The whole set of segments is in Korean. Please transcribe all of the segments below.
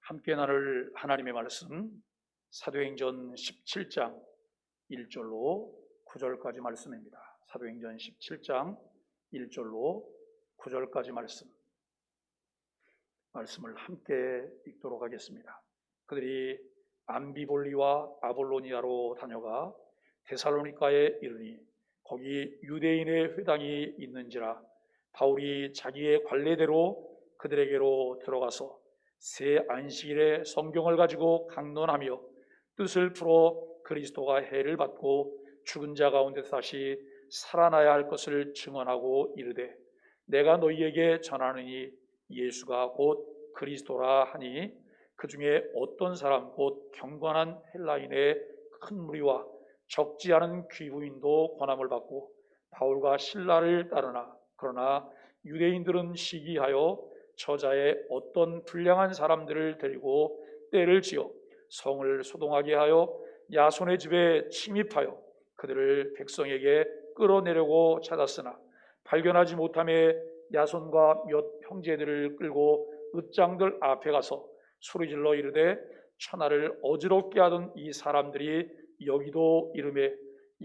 함께 나눌 하나님의 말씀 사도행전 17장 1절로 9절까지 말씀입니다. 사도행전 17장 1절로 9절까지 말씀을 함께 읽도록 하겠습니다. 그들이 암비볼리와 아볼로니아로 다녀가 데살로니가에 이르니 거기 유대인의 회당이 있는지라 바울이 자기의 관례대로 그들에게로 들어가서 새 안식일에 성경을 가지고 강론하며 뜻을 풀어 그리스도가 해를 받고 죽은 자 가운데 다시 살아나야 할 것을 증언하고 이르되 내가 너희에게 전하느니 예수가 곧 그리스도라 하니 그 중에 어떤 사람 곧 경건한 헬라인의 큰 무리와 적지 않은 귀부인도 권함을 받고 바울과 실라를 따르나 그러나 유대인들은 시기하여 저자의 어떤 불량한 사람들을 데리고 떼를 지어 성을 소동하게 하여 야손의 집에 침입하여 그들을 백성에게 끌어내려고 찾았으나 발견하지 못하며 야손과 몇 형제들을 끌고 읍장들 앞에 가서 소리질러 이르되 천하를 어지럽게 하던 이 사람들이 여기도 이르매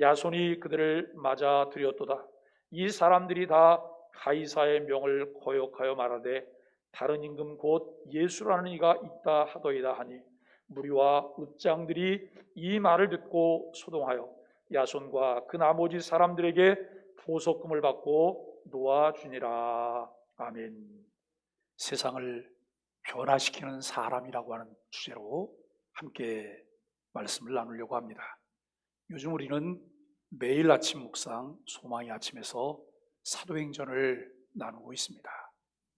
야손이 그들을 맞아 들였도다. 이 사람들이 다 가이사의 명을 거역하여 말하되 다른 임금 곧 예수라는 이가 있다 하더이다 하니 무리와 읍장들이 이 말을 듣고 소동하여 야손과 그 나머지 사람들에게 보석금을 받고 놓아주니라. 아멘. 세상을 변화시키는 사람이라고 하는 주제로 함께 말씀을 나누려고 합니다. 요즘 우리는 매일 아침 묵상 소망의 아침에서 사도행전을 나누고 있습니다.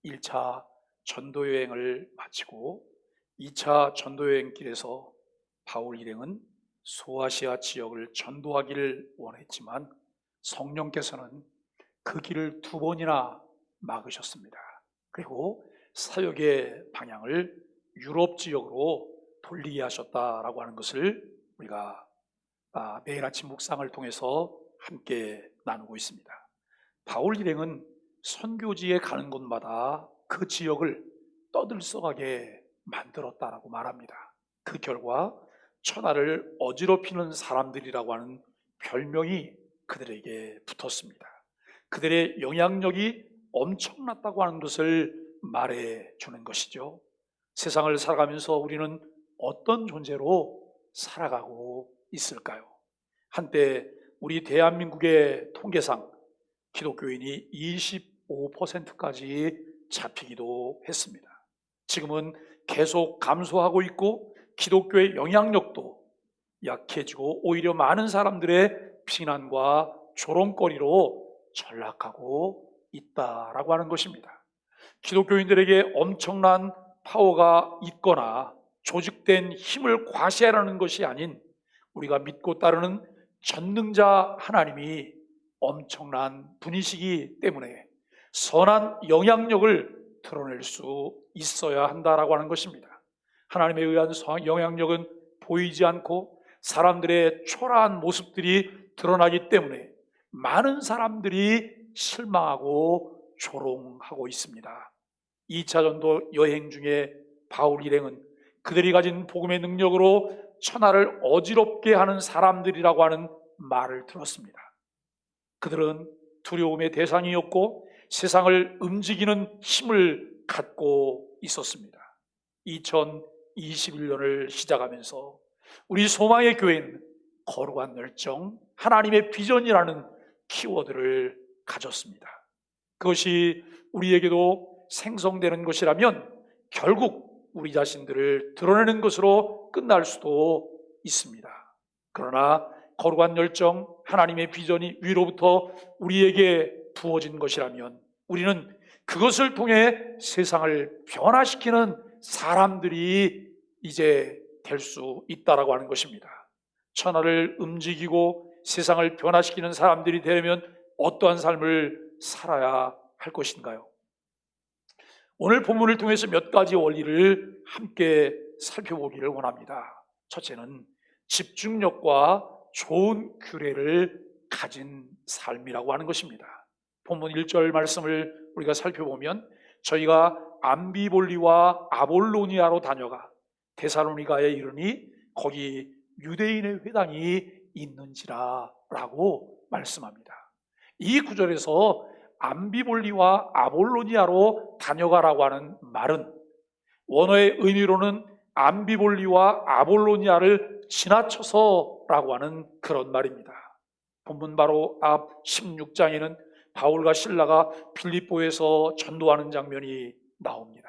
1차 전도여행을 마치고 2차 전도여행길에서 바울 일행은 소아시아 지역을 전도하기를 원했지만 성령께서는 그 길을 2번이나 막으셨습니다. 그리고 사역의 방향을 유럽 지역으로 돌리게 하셨다라고 하는 것을 우리가 매일 아침 묵상을 통해서 함께 나누고 있습니다. 바울 일행은 선교지에 가는 곳마다 그 지역을 떠들썩하게 만들었다라고 말합니다. 그 결과 천하를 어지럽히는 사람들이라고 하는 별명이 그들에게 붙었습니다. 그들의 영향력이 엄청났다고 하는 것을 말해주는 것이죠. 세상을 살아가면서 우리는 어떤 존재로 살아가고 있을까요? 한때 우리 대한민국의 통계상 기독교인이 25%까지 잡히기도 했습니다. 지금은 계속 감소하고 있고 기독교의 영향력도 약해지고 오히려 많은 사람들의 비난과 조롱거리로 전락하고 있다라고 하는 것입니다. 기독교인들에게 엄청난 파워가 있거나 조직된 힘을 과시하라는 것이 아닌 우리가 믿고 따르는 전능자 하나님이 엄청난 분이시기 때문에 선한 영향력을 드러낼 수 있어야 한다라고 하는 것입니다. 하나님에 의한 영향력은 보이지 않고 사람들의 초라한 모습들이 드러나기 때문에 많은 사람들이 실망하고 조롱하고 있습니다. 2차 전도 여행 중에 바울 일행은 그들이 가진 복음의 능력으로 천하를 어지럽게 하는 사람들이라고 하는 말을 들었습니다. 그들은 두려움의 대상이었고 세상을 움직이는 힘을 갖고 있었습니다. 2021년을 시작하면서 우리 소망의 교회는 거룩한 열정, 하나님의 비전이라는 키워드를 가졌습니다. 그것이 우리에게도 생성되는 것이라면 결국 우리 자신들을 드러내는 것으로 끝날 수도 있습니다. 그러나 거룩한 열정, 하나님의 비전이 위로부터 우리에게 부어진 것이라면 우리는 그것을 통해 세상을 변화시키는 사람들이 이제 될 수 있다라고 하는 것입니다. 천하를 움직이고 세상을 변화시키는 사람들이 되려면 어떠한 삶을 살아야 할 것인가요? 오늘 본문을 통해서 몇 가지 원리를 함께 살펴보기를 원합니다. 첫째는 집중력과 좋은 규례를 가진 삶이라고 하는 것입니다. 본문 1절 말씀을 우리가 살펴보면 저희가 암비볼리와 아볼로니아로 다녀가 데살로니가에 이르니 거기 유대인의 회당이 있는지라 라고 말씀합니다. 이 구절에서 암비볼리와 아볼로니아로 다녀가라고 하는 말은 원어의 의미로는 암비볼리와 아볼로니아를 지나쳐서라고 하는 그런 말입니다. 본문 바로 앞 16장에는 바울과 실라가 빌립보에서 전도하는 장면이 나옵니다.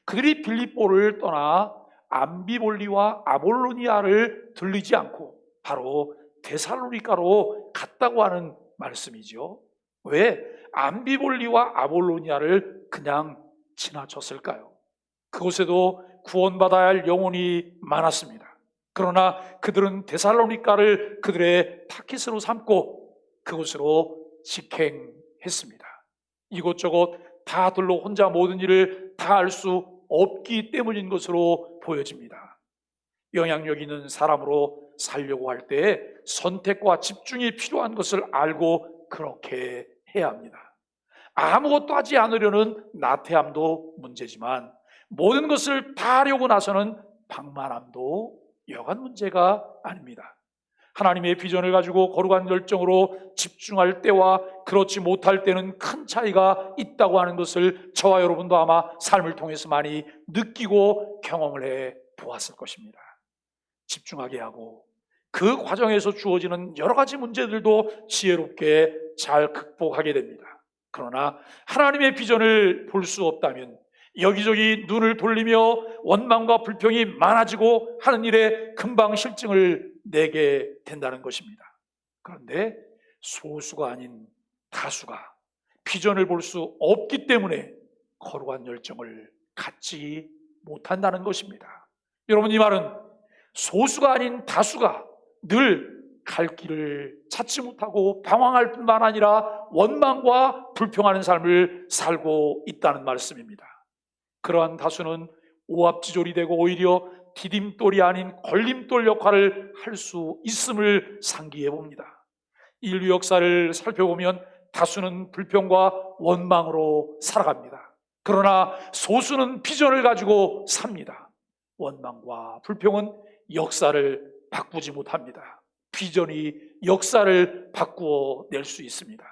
그들이 빌립보를 떠나 암비볼리와 아볼로니아를 들리지 않고 바로 데살로니가로 갔다고 하는 말씀이죠. 왜 암비볼리와 아볼로니아를 그냥 지나쳤을까요? 그곳에도 구원받아야 할 영혼이 많았습니다. 그러나 그들은 데살로니가를 그들의 타깃으로 삼고 그곳으로 직행했습니다. 이곳저곳 다 둘러 혼자 모든 일을 다 할 수 없기 때문인 것으로 보여집니다. 영향력 있는 사람으로 살려고 할 때 선택과 집중이 필요한 것을 알고 그렇게 해야 합니다. 아무것도 하지 않으려는 나태함도 문제지만 모든 것을 다 하려고 나서는 방만함도 여간 문제가 아닙니다. 하나님의 비전을 가지고 거룩한 열정으로 집중할 때와 그렇지 못할 때는 큰 차이가 있다고 하는 것을 저와 여러분도 아마 삶을 통해서 많이 느끼고 경험을 해 보았을 것입니다. 집중하게 하고 그 과정에서 주어지는 여러 가지 문제들도 지혜롭게 잘 극복하게 됩니다. 그러나 하나님의 비전을 볼 수 없다면 여기저기 눈을 돌리며 원망과 불평이 많아지고 하는 일에 금방 실증을 내게 된다는 것입니다. 그런데 소수가 아닌 다수가 비전을 볼 수 없기 때문에 거룩한 열정을 갖지 못한다는 것입니다. 여러분, 이 말은 소수가 아닌 다수가 늘 갈 길을 찾지 못하고 방황할 뿐만 아니라 원망과 불평하는 삶을 살고 있다는 말씀입니다. 그러한 다수는 오합지졸이 되고 오히려 디딤돌이 아닌 걸림돌 역할을 할 수 있음을 상기해 봅니다. 인류 역사를 살펴보면 다수는 불평과 원망으로 살아갑니다. 그러나 소수는 비전을 가지고 삽니다. 원망과 불평은 역사를 바꾸지 못합니다. 비전이 역사를 바꾸어 낼 수 있습니다.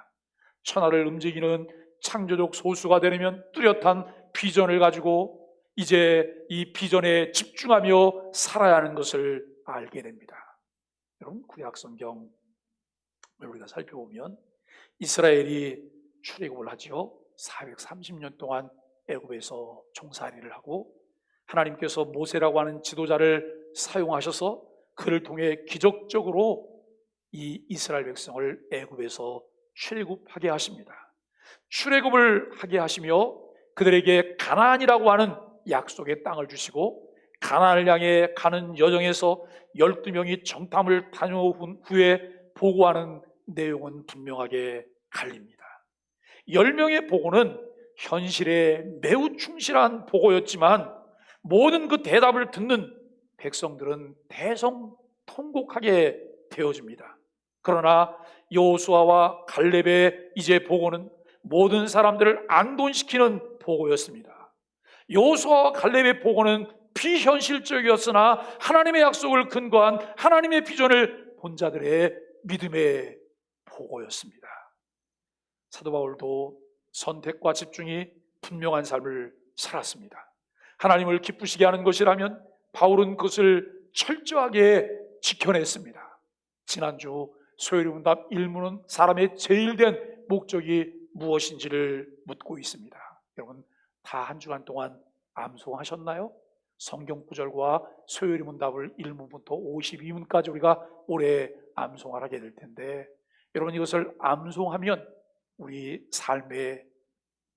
천하를 움직이는 창조적 소수가 되려면 뚜렷한 비전을 가지고 이제 이 비전에 집중하며 살아야 하는 것을 알게 됩니다. 여러분, 구약 성경을 우리가 살펴보면 이스라엘이 출애굽을 하지요. 430년 동안 애굽에서 종살이를 하고 하나님께서 모세라고 하는 지도자를 사용하셔서 그를 통해 기적적으로 이 이스라엘 백성을 애굽에서 출애굽하게 하십니다. 출애굽을 하게 하시며 그들에게 가나안이라고 하는 약속의 땅을 주시고 가나안을 향해 가는 여정에서 12명이 정탐을 다녀온 후에 보고하는 내용은 분명하게 갈립니다. 10명의 보고는 현실에 매우 충실한 보고였지만 모든 그 대답을 듣는 백성들은 대성통곡하게 되어집니다. 그러나 여호수아와 갈렙의 이제 보고는 모든 사람들을 안돈시키는 보고였습니다. 여호수아와 갈렙의 보고는 비현실적이었으나 하나님의 약속을 근거한 하나님의 비전을 본 자들의 믿음의 보고였습니다. 사도 바울도 선택과 집중이 분명한 삶을 살았습니다. 하나님을 기쁘시게 하는 것이라면 바울은 그것을 철저하게 지켜냈습니다. 지난주 소요리문답 1부는 사람의 제일 된 목적이 무엇인지를 묻고 있습니다. 여러분, 다 한 주간 동안 암송하셨나요? 성경 구절과 소요리문답을 1문부터 52문까지 우리가 올해 암송을 하게 될 텐데 여러분, 이것을 암송하면 우리 삶에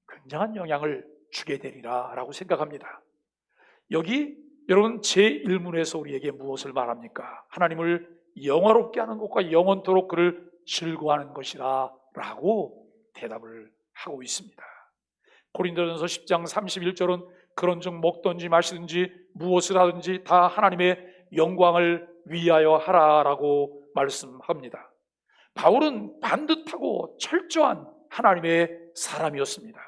굉장한 영향을 주게 되리라 라고 생각합니다. 여기 여러분 제1문에서 우리에게 무엇을 말합니까? 하나님을 영화롭게 하는 것과 영원토록 그를 즐거워하는 것이라 라고 대답을 하고 있습니다. 고린도전서 10장 31절은 그런즉 먹든지 마시든지 무엇을 하든지 다 하나님의 영광을 위하여 하라라고 말씀합니다. 바울은 반듯하고 철저한 하나님의 사람이었습니다.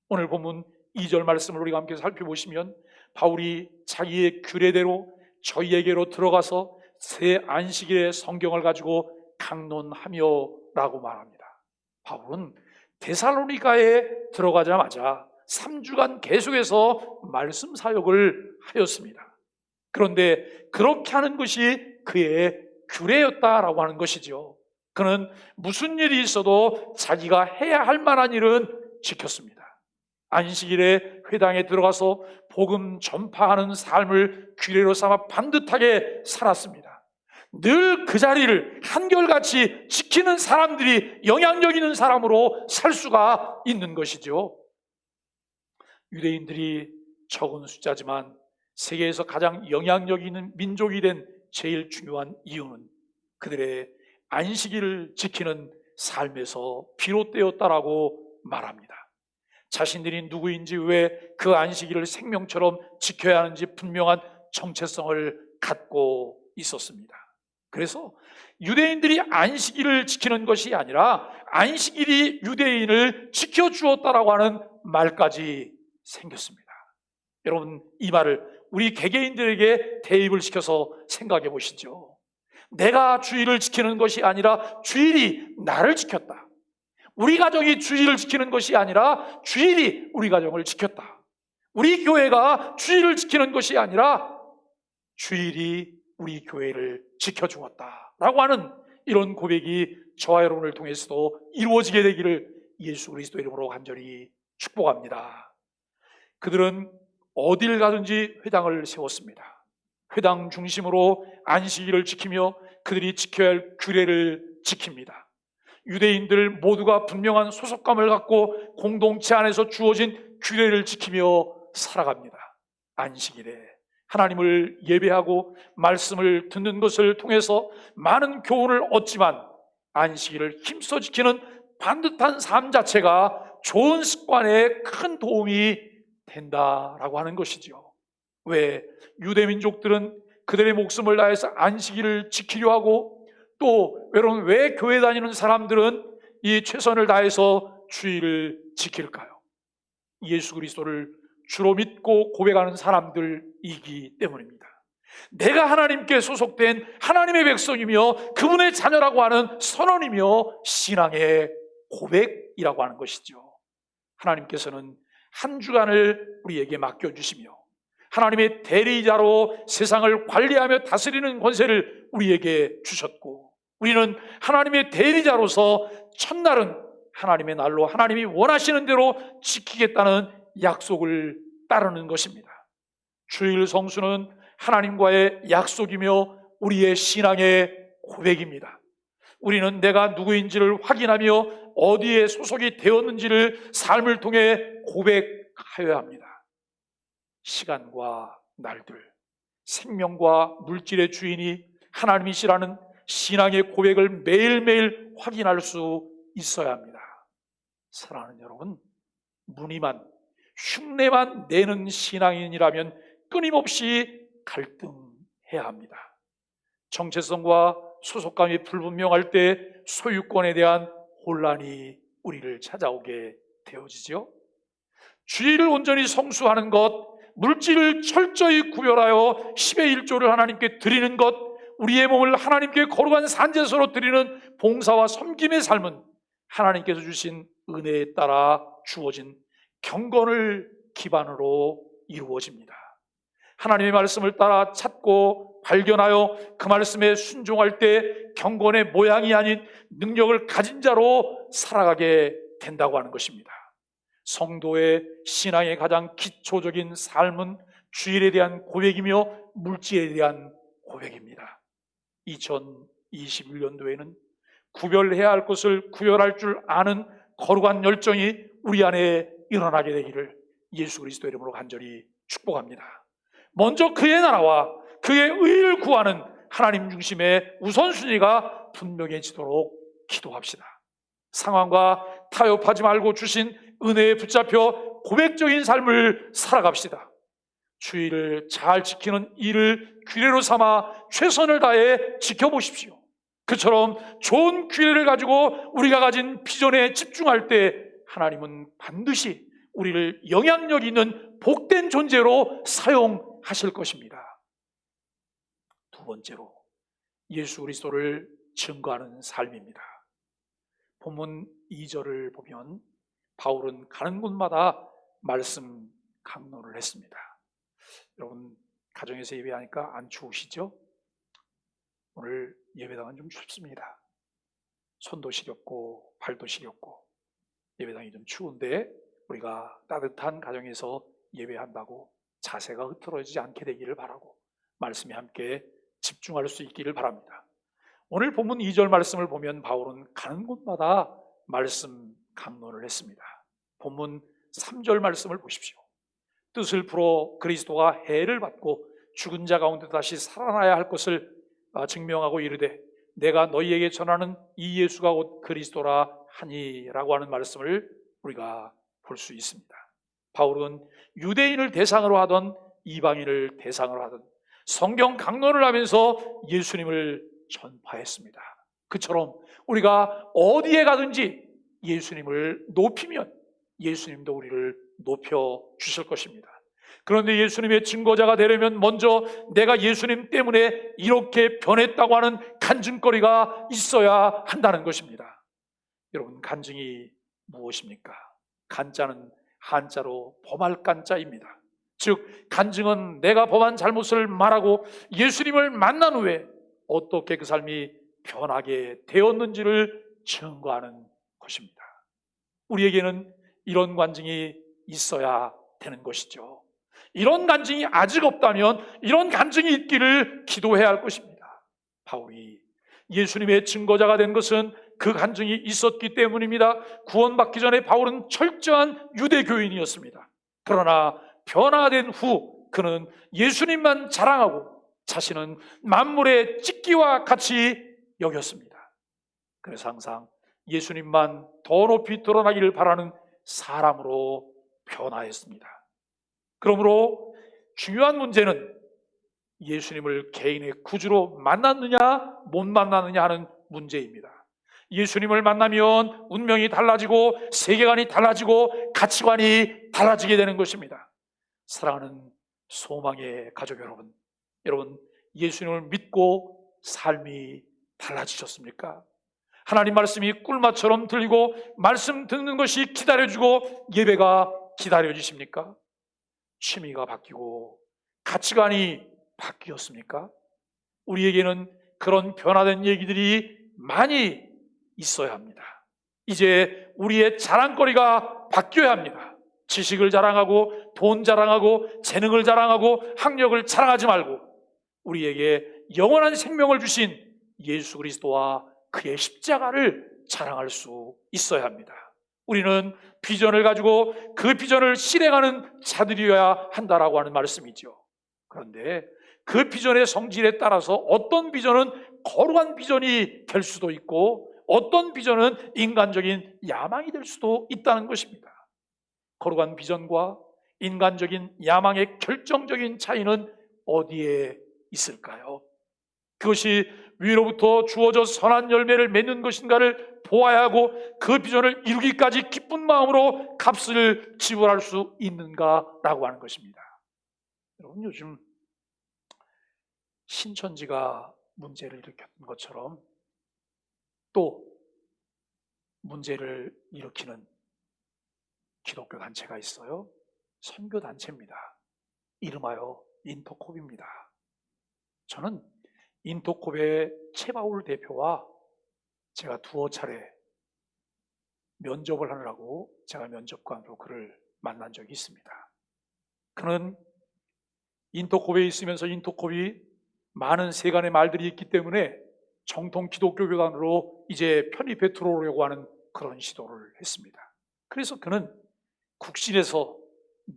오늘 본문 2절 말씀을 우리가 함께 살펴보시면 바울이 자기의 규례대로 저희에게로 들어가서 새 안식일의 성경을 가지고 강론하며 라고 말합니다. 바울은 데살로니가에 들어가자마자 3주간 계속해서 말씀 사역을 하였습니다. 그런데 그렇게 하는 것이 그의 규례였다라고 하는 것이죠. 그는 무슨 일이 있어도 자기가 해야 할 만한 일은 지켰습니다. 안식일에 회당에 들어가서 복음 전파하는 삶을 규례로 삼아 반듯하게 살았습니다. 늘 그 자리를 한결같이 지키는 사람들이 영향력 있는 사람으로 살 수가 있는 것이죠. 유대인들이 적은 숫자지만 세계에서 가장 영향력 있는 민족이 된 제일 중요한 이유는 그들의 안식일을 지키는 삶에서 비롯되었다라고 말합니다. 자신들이 누구인지, 왜 그 안식일을 생명처럼 지켜야 하는지 분명한 정체성을 갖고 있었습니다. 그래서 유대인들이 안식일을 지키는 것이 아니라 안식일이 유대인을 지켜주었다라고 하는 말까지 생겼습니다. 여러분, 이 말을 우리 개개인들에게 대입을 시켜서 생각해 보시죠. 내가 주일을 지키는 것이 아니라 주일이 나를 지켰다. 우리 가정이 주일을 지키는 것이 아니라 주일이 우리 가정을 지켰다. 우리 교회가 주일을 지키는 것이 아니라 주일이 우리 교회를 지켜주었다라고 하는 이런 고백이 저와 여러분을 통해서도 이루어지게 되기를 예수 그리스도 이름으로 간절히 축복합니다. 그들은 어딜 가든지 회당을 세웠습니다. 회당 중심으로 안식일을 지키며 그들이 지켜야 할 규례를 지킵니다. 유대인들 모두가 분명한 소속감을 갖고 공동체 안에서 주어진 규례를 지키며 살아갑니다. 안식일에 하나님을 예배하고 말씀을 듣는 것을 통해서 많은 교훈을 얻지만 안식일을 힘써 지키는 반듯한 삶 자체가 좋은 습관에 큰 도움이 된다라고 하는 것이죠. 왜 유대 민족들은 그들의 목숨을 다해서 안식일을 지키려 하고, 또 여러분, 왜 교회 다니는 사람들은 이 최선을 다해서 주일을 지킬까요? 예수 그리스도를 주로 믿고 고백하는 사람들이기 때문입니다. 내가 하나님께 소속된 하나님의 백성이며 그분의 자녀라고 하는 선언이며 신앙의 고백이라고 하는 것이죠. 하나님께서는 한 주간을 우리에게 맡겨주시며 하나님의 대리자로 세상을 관리하며 다스리는 권세를 우리에게 주셨고, 우리는 하나님의 대리자로서 첫날은 하나님의 날로 하나님이 원하시는 대로 지키겠다는 약속을 따르는 것입니다. 주일 성수는 하나님과의 약속이며 우리의 신앙의 고백입니다. 우리는 내가 누구인지를 확인하며 어디에 소속이 되었는지를 삶을 통해 고백하여야 합니다. 시간과 날들, 생명과 물질의 주인이 하나님이시라는 신앙의 고백을 매일매일 확인할 수 있어야 합니다. 사랑하는 여러분, 무늬만, 흉내만 내는 신앙인이라면 끊임없이 갈등해야 합니다. 정체성과 소속감이 불분명할 때 소유권에 대한 혼란이 우리를 찾아오게 되어지죠. 주일을 온전히 성수하는 것, 물질을 철저히 구별하여 10의 1조를 하나님께 드리는 것, 우리의 몸을 하나님께 거룩한 산제소로 드리는 봉사와 섬김의 삶은 하나님께서 주신 은혜에 따라 주어진 경건을 기반으로 이루어집니다. 하나님의 말씀을 따라 찾고 발견하여 그 말씀에 순종할 때 경건의 모양이 아닌 능력을 가진 자로 살아가게 된다고 하는 것입니다. 성도의 신앙의 가장 기초적인 삶은 주일에 대한 고백이며 물질에 대한 고백입니다. 2021년도에는 구별해야 할 것을 구별할 줄 아는 거룩한 열정이 우리 안에 일어나게 되기를 예수 그리스도 이름으로 간절히 축복합니다. 먼저 그의 나라와 그의 의를 구하는 하나님 중심의 우선순위가 분명해지도록 기도합시다. 상황과 타협하지 말고 주신 은혜에 붙잡혀 고백적인 삶을 살아갑시다. 주일을 잘 지키는 일을 규례로 삼아 최선을 다해 지켜보십시오. 그처럼 좋은 규례를 가지고 우리가 가진 비전에 집중할 때 하나님은 반드시 우리를 영향력 있는 복된 존재로 사용하실 것입니다. 두 번째로 예수 그리스도를 증거하는 삶입니다. 본문 2절을 보면 바울은 가는 곳마다 말씀 강론을 했습니다. 여러분, 가정에서 예배하니까 안 추우시죠? 오늘 예배당은 좀 춥습니다. 손도 시렵고 발도 시렵고 예배당이 좀 추운데 우리가 따뜻한 가정에서 예배한다고 자세가 흐트러지지 않게 되기를 바라고 말씀에 함께 집중할 수 있기를 바랍니다. 오늘 본문 2절 말씀을 보면 바울은 가는 곳마다 말씀 강론을 했습니다. 본문 3절 말씀을 보십시오. 뜻을 풀어 그리스도가 해를 받고 죽은 자 가운데 다시 살아나야 할 것을 증명하고 이르되 내가 너희에게 전하는 이 예수가 곧 그리스도라 하니라고 하는 말씀을 우리가 볼 수 있습니다. 바울은 유대인을 대상으로 하던 이방인을 대상으로 하던 성경 강론을 하면서 예수님을 전파했습니다. 그처럼 우리가 어디에 가든지 예수님을 높이면 예수님도 우리를 높여 주실 것입니다. 그런데 예수님의 증거자가 되려면 먼저 내가 예수님 때문에 이렇게 변했다고 하는 간증거리가 있어야 한다는 것입니다. 여러분, 간증이 무엇입니까? 간자는 한자로 범할 간자입니다. 즉 간증은 내가 범한 잘못을 말하고 예수님을 만난 후에 어떻게 그 삶이 변하게 되었는지를 증거하는 것입니다. 우리에게는 이런 간증이 있어야 되는 것이죠. 이런 간증이 아직 없다면 이런 간증이 있기를 기도해야 할 것입니다. 바울이 예수님의 증거자가 된 것은 그 간증이 있었기 때문입니다. 구원받기 전에 바울은 철저한 유대교인이었습니다. 그러나 변화된 후 그는 예수님만 자랑하고 자신은 만물의 찢기와 같이 여겼습니다. 그래서 항상 예수님만 더 높이 드러나기를 바라는 사람으로 변화했습니다. 그러므로 중요한 문제는 예수님을 개인의 구주로 만났느냐 못 만났느냐 하는 문제입니다. 예수님을 만나면 운명이 달라지고 세계관이 달라지고 가치관이 달라지게 되는 것입니다. 사랑하는 소망의 가족 여러분 예수님을 믿고 삶이 달라지셨습니까? 하나님 말씀이 꿀맛처럼 들리고 말씀 듣는 것이 기다려지고 예배가 기다려지십니까? 취미가 바뀌고 가치관이 바뀌었습니까? 우리에게는 그런 변화된 얘기들이 많이 있어야 합니다. 이제 우리의 자랑거리가 바뀌어야 합니다. 지식을 자랑하고 돈 자랑하고 재능을 자랑하고 학력을 자랑하지 말고 우리에게 영원한 생명을 주신 예수 그리스도와 그의 십자가를 자랑할 수 있어야 합니다. 우리는 비전을 가지고 그 비전을 실행하는 자들이어야 한다라고 하는 말씀이죠. 그런데 그 비전의 성질에 따라서 어떤 비전은 거룩한 비전이 될 수도 있고 어떤 비전은 인간적인 야망이 될 수도 있다는 것입니다. 거룩한 비전과 인간적인 야망의 결정적인 차이는 어디에 있을까요? 그것이 위로부터 주어져 선한 열매를 맺는 것인가를 보아야 하고 그 비전을 이루기까지 기쁜 마음으로 값을 지불할 수 있는가라고 하는 것입니다. 여러분, 요즘 신천지가 문제를 일으켰던 것처럼 또 문제를 일으키는 기독교 단체가 있어요. 선교 단체입니다. 이름하여 인터콥입니다. 저는 인터콥의 최바울 대표와 제가 두어 차례 면접을 하느라고 제가 면접관으로 그를 만난 적이 있습니다. 그는 인터콥에 있으면서 인터콥이 많은 세간의 말들이 있기 때문에 정통 기독교 교단으로 이제 편입해 들어오려고 하는 그런 시도를 했습니다. 그래서 그는 국신에서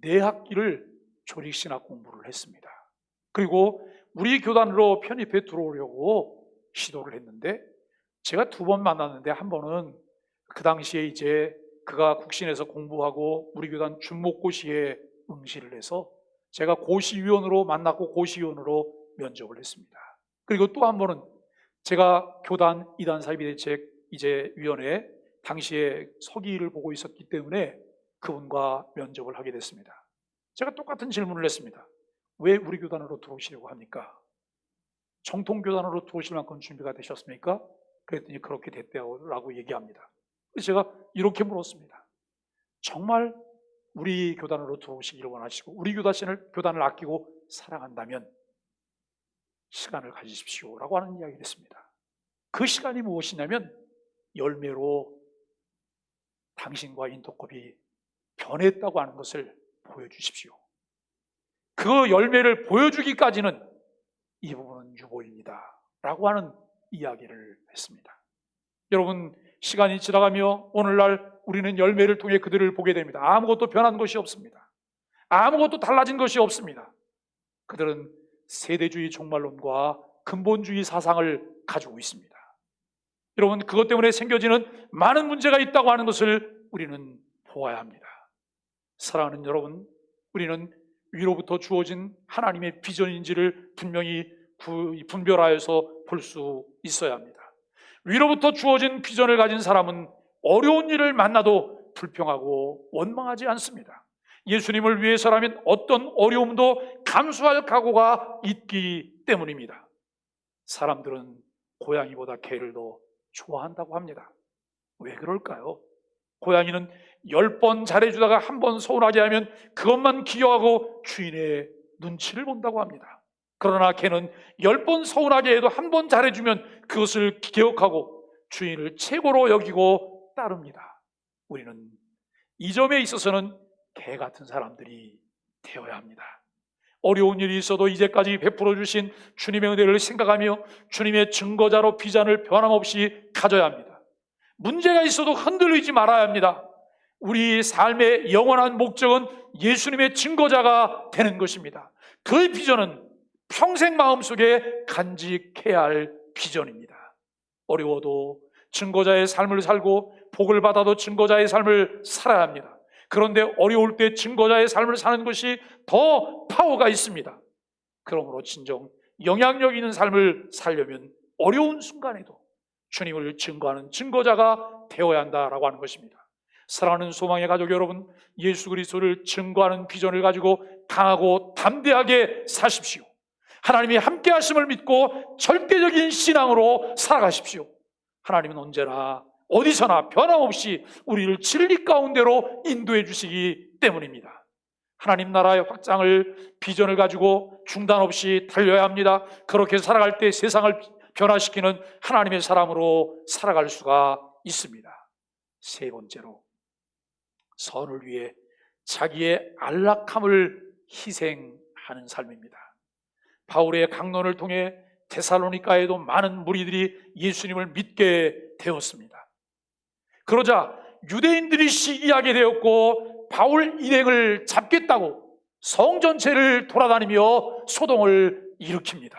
4학기를 조직신학 공부를 했습니다. 그리고 우리 교단으로 편입해 들어오려고 시도를 했는데 제가 2번 만났는데 한 번은 그 당시에 이제 그가 국신에서 공부하고 우리 교단 준목고시에 응시를 해서 제가 고시위원으로 만났고 고시위원으로 면접을 했습니다. 그리고 또 한 번은 제가 교단 이단 사이비대책 이제 위원회 당시에 서기를 보고 있었기 때문에 그분과 면접을 하게 됐습니다. 제가 똑같은 질문을 했습니다. 왜 우리 교단으로 들어오시려고 합니까? 정통교단으로 들어오실 만큼 준비가 되셨습니까? 그랬더니 그렇게 됐다고 얘기합니다. 그래서 제가 이렇게 물었습니다. 정말 우리 교단으로 들어오시기를 원하시고 우리 교단을 아끼고 사랑한다면 시간을 가지십시오 라고 하는 이야기를 했습니다. 그 시간이 무엇이냐면 열매로 당신과 인터컵이 변했다고 하는 것을 보여주십시오. 그 열매를 보여주기까지는 이 부분은 유보입니다 라고 하는 이야기를 했습니다. 여러분, 시간이 지나가며 오늘날 우리는 열매를 통해 그들을 보게 됩니다. 아무것도 변한 것이 없습니다. 아무것도 달라진 것이 없습니다. 그들은 세대주의 종말론과 근본주의 사상을 가지고 있습니다. 여러분, 그것 때문에 생겨지는 많은 문제가 있다고 하는 것을 우리는 보아야 합니다. 사랑하는 여러분, 우리는 위로부터 주어진 하나님의 비전인지를 분명히 분별하여서 볼 수 있어야 합니다. 위로부터 주어진 비전을 가진 사람은 어려운 일을 만나도 불평하고 원망하지 않습니다. 예수님을 위해서라면 어떤 어려움도 감수할 각오가 있기 때문입니다. 사람들은 고양이보다 개를 더 좋아한다고 합니다. 왜 그럴까요? 고양이는 10번 잘해주다가 한 번 서운하게 하면 그것만 기여하고 주인의 눈치를 본다고 합니다. 그러나 개는 10번 서운하게 해도 한 번 잘해주면 그것을 기억하고 주인을 최고로 여기고 따릅니다. 우리는 이 점에 있어서는 개 같은 사람들이 되어야 합니다. 어려운 일이 있어도 이제까지 베풀어 주신 주님의 은혜를 생각하며 주님의 증거자로 비전을 변함없이 가져야 합니다. 문제가 있어도 흔들리지 말아야 합니다. 우리 삶의 영원한 목적은 예수님의 증거자가 되는 것입니다. 그 비전은 평생 마음속에 간직해야 할 비전입니다. 어려워도 증거자의 삶을 살고 복을 받아도 증거자의 삶을 살아야 합니다. 그런데 어려울 때 증거자의 삶을 사는 것이 더 파워가 있습니다. 그러므로 진정 영향력 있는 삶을 살려면 어려운 순간에도 주님을 증거하는 증거자가 되어야 한다라고 하는 것입니다. 사랑하는 소망의 가족 여러분, 예수 그리스도를 증거하는 비전을 가지고 강하고 담대하게 사십시오. 하나님이 함께 하심을 믿고 절대적인 신앙으로 살아가십시오. 하나님은 언제나 어디서나 변함없이 우리를 진리 가운데로 인도해 주시기 때문입니다. 하나님 나라의 확장을 비전을 가지고 중단 없이 달려야 합니다. 그렇게 살아갈 때 세상을 변화시키는 하나님의 사람으로 살아갈 수가 있습니다. 세 번째로, 선을 위해 자기의 안락함을 희생하는 삶입니다. 바울의 강론을 통해 데살로니가에도 많은 무리들이 예수님을 믿게 되었습니다. 그러자 유대인들이 시기하게 되었고 바울 일행을 잡겠다고 성 전체를 돌아다니며 소동을 일으킵니다.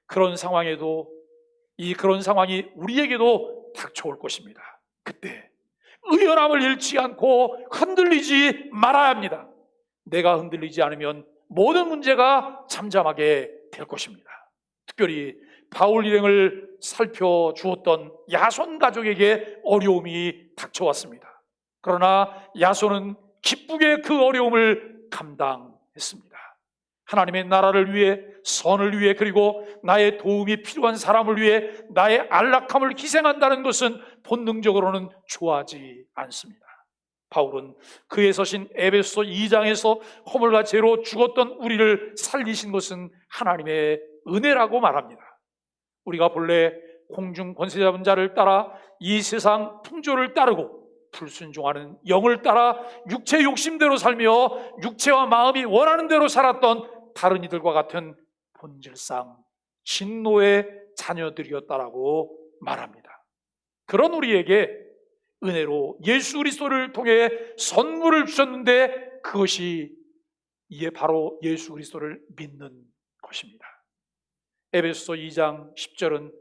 그런 상황이 우리에게도 닥쳐올 것입니다. 그때 의연함을 잃지 않고 흔들리지 말아야 합니다. 내가 흔들리지 않으면 모든 문제가 잠잠하게 될 것입니다. 특별히 바울 일행을 살펴주었던 야손 가족에게 어려움이 닥쳐왔습니다. 그러나 야손은 기쁘게 그 어려움을 감당했습니다. 하나님의 나라를 위해, 선을 위해, 그리고 나의 도움이 필요한 사람을 위해 나의 안락함을 희생한다는 것은 본능적으로는 좋아하지 않습니다. 바울은 그의 서신 에베소 2장에서 허물과 죄로 죽었던 우리를 살리신 것은 하나님의 은혜라고 말합니다. 우리가 본래 공중 권세 잡은 자를 따라 이 세상 풍조를 따르고 불순종하는 영을 따라 육체 욕심대로 살며 육체와 마음이 원하는 대로 살았던 다른 이들과 같은 본질상 진노의 자녀들이었다라고 말합니다. 그런 우리에게 은혜로 예수 그리스도를 통해 선물을 주셨는데 그것이 이게 바로 예수 그리스도를 믿는 것입니다. 에베소서 2장 10절은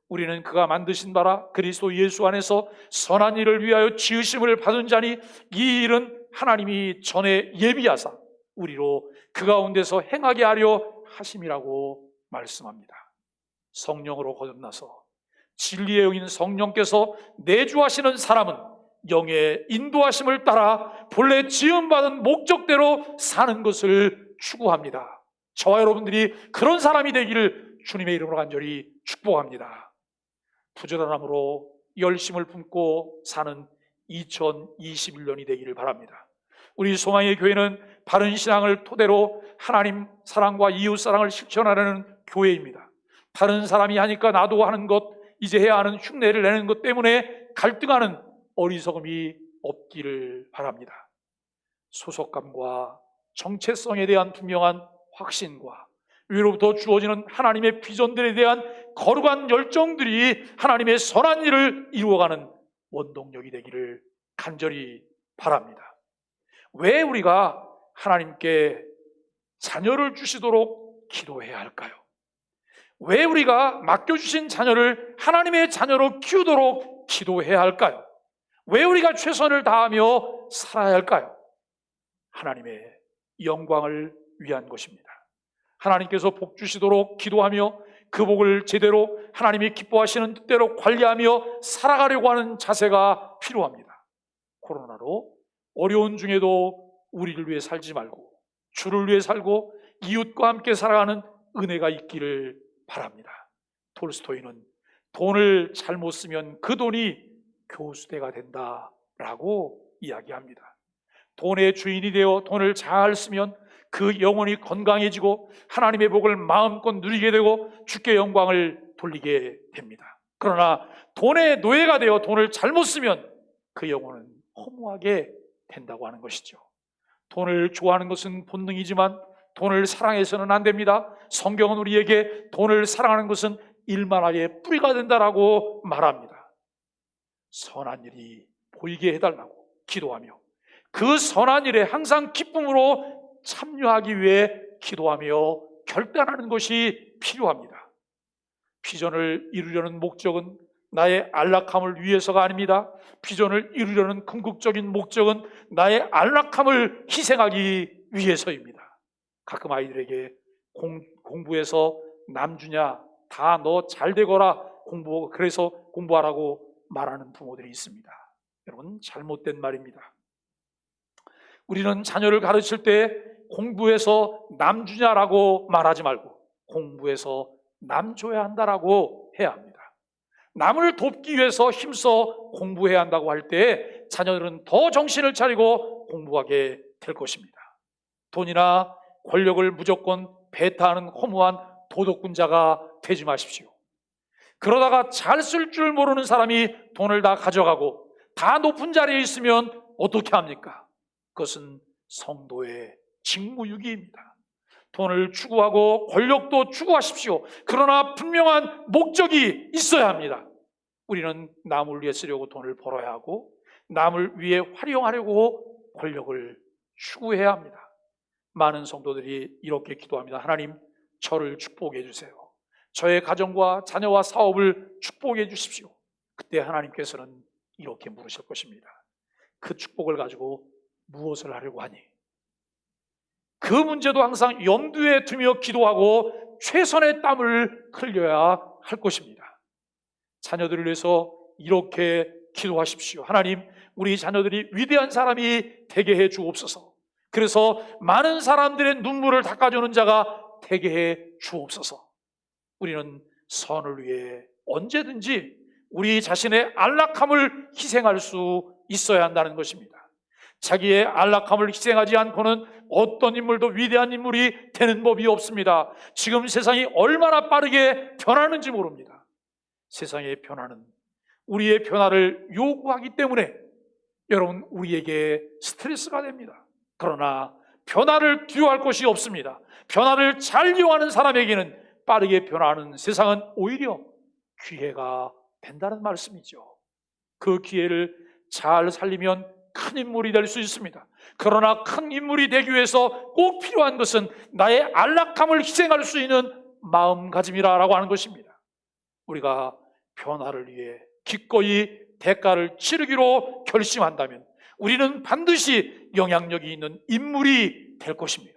우리는 그가 만드신 바라 그리스도 예수 안에서 선한 일을 위하여 지으심을 받은 자니 이 일은 하나님이 전에 예비하사 우리로 그 가운데서 행하게 하려 하심이라고 말씀합니다. 성령으로 거듭나서 진리의 영인 성령께서 내주하시는 사람은 영의 인도하심을 따라 본래 지음받은 목적대로 사는 것을 추구합니다. 저와 여러분들이 그런 사람이 되기를 주님의 이름으로 간절히 축복합니다. 부지런함으로 열심을 품고 사는 2021년이 되기를 바랍니다. 우리 소망의 교회는 바른 신앙을 토대로 하나님 사랑과 이웃 사랑을 실천하려는 교회입니다. 다른 사람이 하니까 나도 하는 것, 이제 해야 하는 흉내를 내는 것 때문에 갈등하는 어리석음이 없기를 바랍니다. 소속감과 정체성에 대한 분명한 확신과 위로부터 주어지는 하나님의 비전들에 대한 거룩한 열정들이 하나님의 선한 일을 이루어가는 원동력이 되기를 간절히 바랍니다. 왜 우리가 하나님께 자녀를 주시도록 기도해야 할까요? 왜 우리가 맡겨주신 자녀를 하나님의 자녀로 키우도록 기도해야 할까요? 왜 우리가 최선을 다하며 살아야 할까요? 하나님의 영광을 위한 것입니다. 하나님께서 복 주시도록 기도하며 그 복을 제대로 하나님이 기뻐하시는 뜻대로 관리하며 살아가려고 하는 자세가 필요합니다. 코로나로 어려운 중에도 우리를 위해 살지 말고 주를 위해 살고 이웃과 함께 살아가는 은혜가 있기를 바랍니다. 톨스토이는 돈을 잘못 쓰면 그 돈이 교수대가 된다라고 이야기합니다. 돈의 주인이 되어 돈을 잘 쓰면 그 영혼이 건강해지고 하나님의 복을 마음껏 누리게 되고 주께 영광을 돌리게 됩니다. 그러나 돈의 노예가 되어 돈을 잘못 쓰면 그 영혼은 허무하게 된다고 하는 것이죠. 돈을 좋아하는 것은 본능이지만 돈을 사랑해서는 안 됩니다. 성경은 우리에게 돈을 사랑하는 것은 일만하게 뿌리가 된다라고 말합니다. 선한 일이 보이게 해달라고 기도하며 그 선한 일에 항상 기쁨으로 참여하기 위해 기도하며 결단하는 것이 필요합니다. 비전을 이루려는 목적은 나의 안락함을 위해서가 아닙니다. 비전을 이루려는 궁극적인 목적은 나의 안락함을 희생하기 위해서입니다. 가끔 아이들에게 공부해서 남 주냐, 다 너 잘 되거라, 그래서 공부하라고 말하는 부모들이 있습니다. 여러분, 잘못된 말입니다. 우리는 자녀를 가르칠 때 공부해서 남 주냐라고 말하지 말고 공부해서 남 줘야 한다라고 해야 합니다. 남을 돕기 위해서 힘써 공부해야 한다고 할 때 자녀들은 더 정신을 차리고 공부하게 될 것입니다. 돈이나 권력을 무조건 배타하는 허무한 도덕군자가 되지 마십시오. 그러다가 잘 쓸 줄 모르는 사람이 돈을 다 가져가고 다 높은 자리에 있으면 어떻게 합니까? 그것은 성도의 직무유기입니다. 돈을 추구하고 권력도 추구하십시오. 그러나 분명한 목적이 있어야 합니다. 우리는 남을 위해 쓰려고 돈을 벌어야 하고 남을 위해 활용하려고 권력을 추구해야 합니다. 많은 성도들이 이렇게 기도합니다. 하나님, 저를 축복해 주세요. 저의 가정과 자녀와 사업을 축복해 주십시오. 그때 하나님께서는 이렇게 물으실 것입니다. 그 축복을 가지고 무엇을 하려고 하니? 그 문제도 항상 염두에 두며 기도하고 최선의 땀을 흘려야 할 것입니다. 자녀들을 위해서 이렇게 기도하십시오. 하나님, 우리 자녀들이 위대한 사람이 되게 해 주옵소서. 그래서 많은 사람들의 눈물을 닦아주는 자가 되게 해 주옵소서. 우리는 선을 위해 언제든지 우리 자신의 안락함을 희생할 수 있어야 한다는 것입니다. 자기의 안락함을 희생하지 않고는 어떤 인물도 위대한 인물이 되는 법이 없습니다. 지금 세상이 얼마나 빠르게 변하는지 모릅니다. 세상의 변화는 우리의 변화를 요구하기 때문에 여러분, 우리에게 스트레스가 됩니다. 그러나 변화를 두려워할 것이 없습니다. 변화를 잘 이용하는 사람에게는 빠르게 변화하는 세상은 오히려 기회가 된다는 말씀이죠. 그 기회를 잘 살리면 큰 인물이 될 수 있습니다. 그러나 큰 인물이 되기 위해서 꼭 필요한 것은 나의 안락함을 희생할 수 있는 마음가짐이라고 하는 것입니다. 우리가 변화를 위해 기꺼이 대가를 치르기로 결심한다면 우리는 반드시 영향력이 있는 인물이 될 것입니다.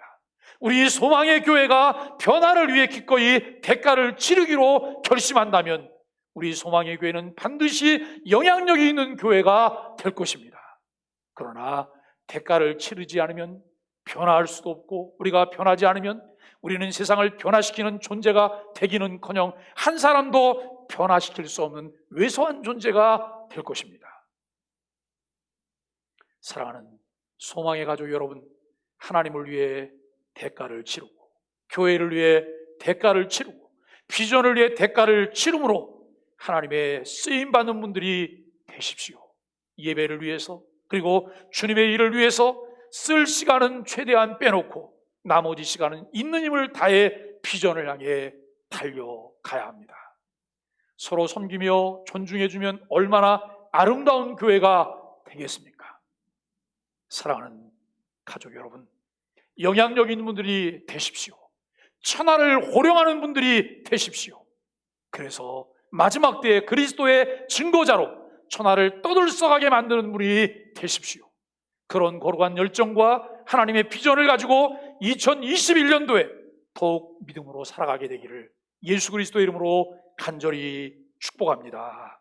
우리 소망의 교회가 변화를 위해 기꺼이 대가를 치르기로 결심한다면 우리 소망의 교회는 반드시 영향력이 있는 교회가 될 것입니다. 그러나 대가를 치르지 않으면 변화할 수도 없고, 우리가 변하지 않으면 우리는 세상을 변화시키는 존재가 되기는커녕 한 사람도 변화시킬 수 없는 왜소한 존재가 될 것입니다. 사랑하는 소망의 가족 여러분, 하나님을 위해 대가를 치르고, 교회를 위해 대가를 치르고, 비전을 위해 대가를 치름으로 하나님의 쓰임받는 분들이 되십시오. 예배를 위해서, 그리고 주님의 일을 위해서 쓸 시간은 최대한 빼놓고 나머지 시간은 있는 힘을 다해 비전을 향해 달려가야 합니다. 서로 섬기며 존중해주면 얼마나 아름다운 교회가 되겠습니까? 사랑하는 가족 여러분, 영향력 있는 분들이 되십시오. 천하를 호령하는 분들이 되십시오. 그래서 마지막 때에 그리스도의 증거자로 천하를 떠들썩하게 만드는 분이 되십시오. 그런 거룩한 열정과 하나님의 비전을 가지고 2021년도에 더욱 믿음으로 살아가게 되기를 예수 그리스도의 이름으로 간절히 축복합니다.